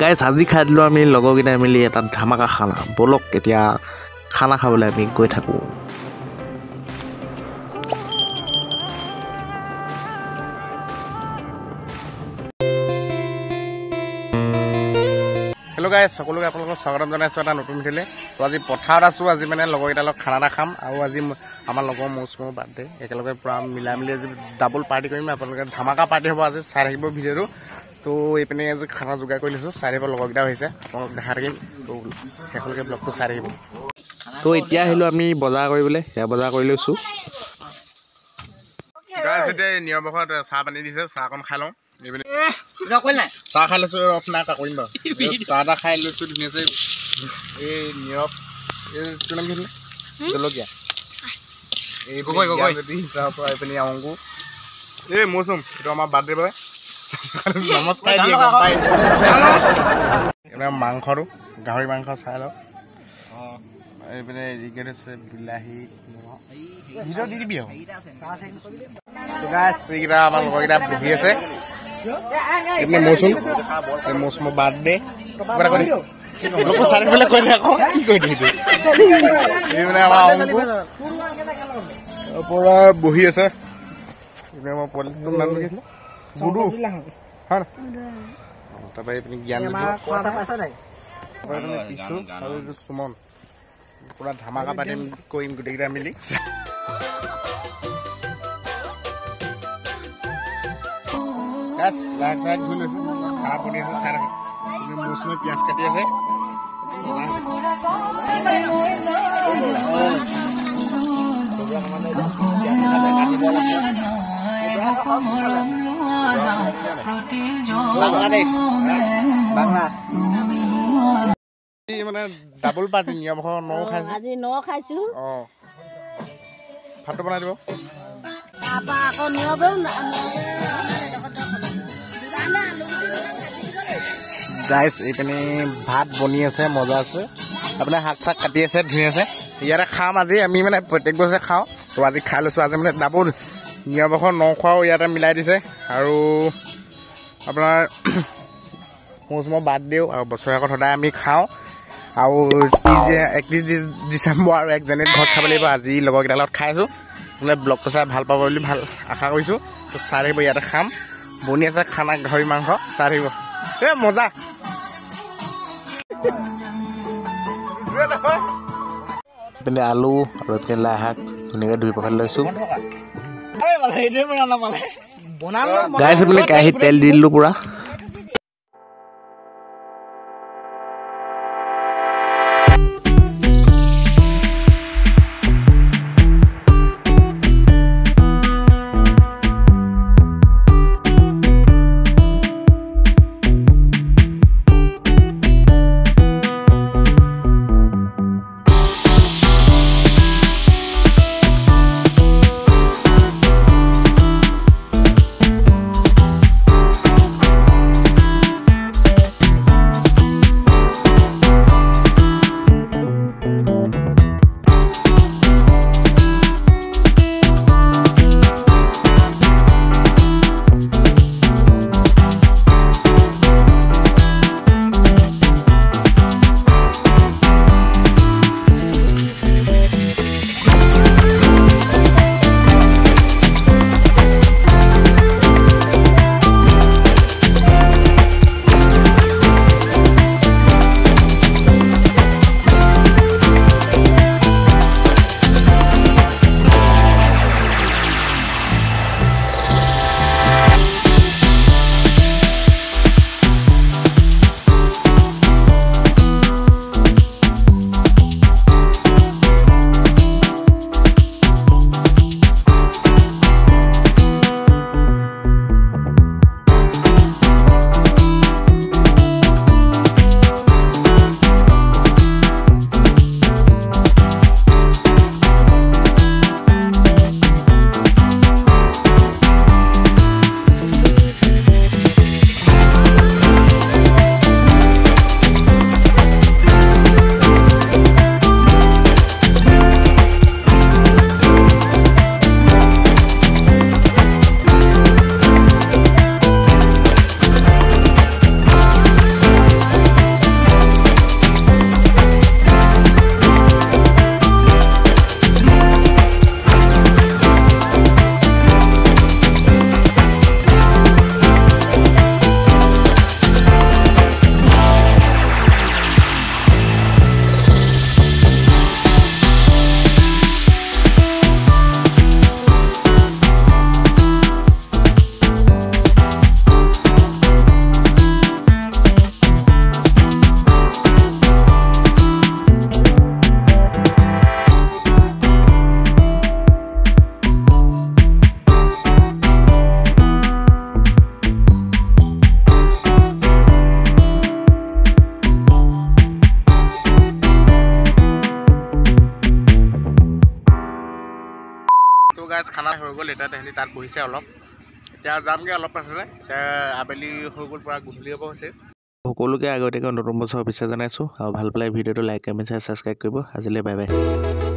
গাইছ আজি খাই দিলোঁ আমি লগৰকেইটাই মিলি এটা ধামাকা খানা ব'লক এতিয়া খানা খাবলৈ আমি গৈ থাকোঁ হেল্ল' গাইছ সকলোকে আপোনালোকক স্বাগতম জনাইছোঁ এটা নতুন ভিডিঅ'লে তো আজি পথাৰত আছোঁ আজি মানে লগৰকেইটাৰ লগত খানা এটা খাম আৰু আজি আমাৰ লগৰ মৌচুমৰ বাৰ্থডে একেলগে পূৰা মিলাই মিলি আজি ডাবল পাৰ্টি কৰিম আপোনালোকে ধামাকা পাৰ্টি হ'ব আজি চাই থাকিব ভিডিঅ'টো তো এইপিনে আজি খানা যোগাৰ কৰি লৈছোঁ চাই থাকিব লগৰকেইটা হৈছে আপোনালোক দেখা থাকিম তো শেষলৈকে ব্লগটো চাই থাকিব তো এতিয়া আহিলোঁ আমি বজাৰ কৰিবলৈ সেয়া বজাৰ কৰি লৈছোঁ গাইছ এতিয়া নিয়মবশত চাহ পানী দিছে চাহকণ খাই লওঁ চাহ খাই লৈছোঁ অফ নাই এটা কৰিম বাৰু চাহ এটা খাই লৈছোঁ ধুনীয়াছে এই নিয়ম এইটো নাম কি জলকীয়া এই তাৰপৰা এইপিনে অংকু এই মৌচুম এইটো আমাৰ বাৰ্থডে বয় নমস্কাৰ দিয়ে মাংসটো গাহৰি মাংস চাই লওক এইপিনে ৰিগেট আছে বিলাহী ভিডিঅ' দি দিবি এইকেইটা আমাৰ লগৰকেইটা বহি আছে এইপিনে মৌচুম মৌচুমৰ বাৰ্থডে চাৰিফালে কৈ থাকো কি কৈ দিছে এইপিনে আমাৰ অংকু পৰা বহি আছে আমাৰ পোৱালিটোৰ নাম কি আছিলে গুডু হয় তাৰপৰা এইপিনে জ্ঞান আৰু সুমন পুৰা ধামাকা পাতিম কৰিম গোটেইকেইটা মিলি লাইট চাইট ধুই লৈছোঁ খানা পৰি আছে চাই ৰাখি মৌচুমে পিঁয়াজ কাটি আছে মানে ডাবল পাৰ্টি নিয়ম ন খাইছো আজি ন খাইছো ভাতটো বনাই দিব গাইছ এইপিনে ভাত বনি আছে মজা আছে আপোনাৰ শাক চাক কাটি আছে ধুই আছে ইয়াতে খাম আজি আমি মানে প্ৰত্যেক বছৰে খাওঁ তো আজি খাই লৈছোঁ আজি মানে ডাবল নিয়মবশত ন খোৱাও ইয়াতে মিলাই দিছে আৰু আপোনাৰ মৌচুমৰ বাৰ্থডেও আৰু বছৰৰ আগত সদায় আমি খাওঁ আৰু 31 ডিচেম্বৰ আৰু 1 জানুৱাৰীত ঘৰত খাব লাগিব আজি লগৰকেইটাৰ লগত খাইছোঁ বোলে ব্লগটো চাই ভাল পাব বুলি ভাল আশা কৰিছোঁ তো চাই থাকিব ইয়াতে খাম বনি আছে খানা গাহৰি মাংস চাই থাকিব এ মজা এইপিনে আলু আৰু এইপিনে লাই শাক ধুনীয়াকৈ ধুই পখালি লৈছোঁ গাইছ এইপিনে কেৰাহীত তেল দি দিলোঁ পূৰা হৈ গ'ল এতিয়া তাহাঁতি তাত বহিছে অলপ এতিয়া যামগৈ অলপ পাছতে এতিয়া আবেলি হৈ গ'ল পূৰা গধূলি হ'ব হৈছে সকলোকে আগতীয়াকৈ নতুন বছৰ শুভেচ্ছা জনাইছোঁ আৰু ভাল পালে ভিডিঅ'টো লাইক কমেণ্ট ছাবস্ক্ৰাইব কৰিব আজিলৈ বাই বাই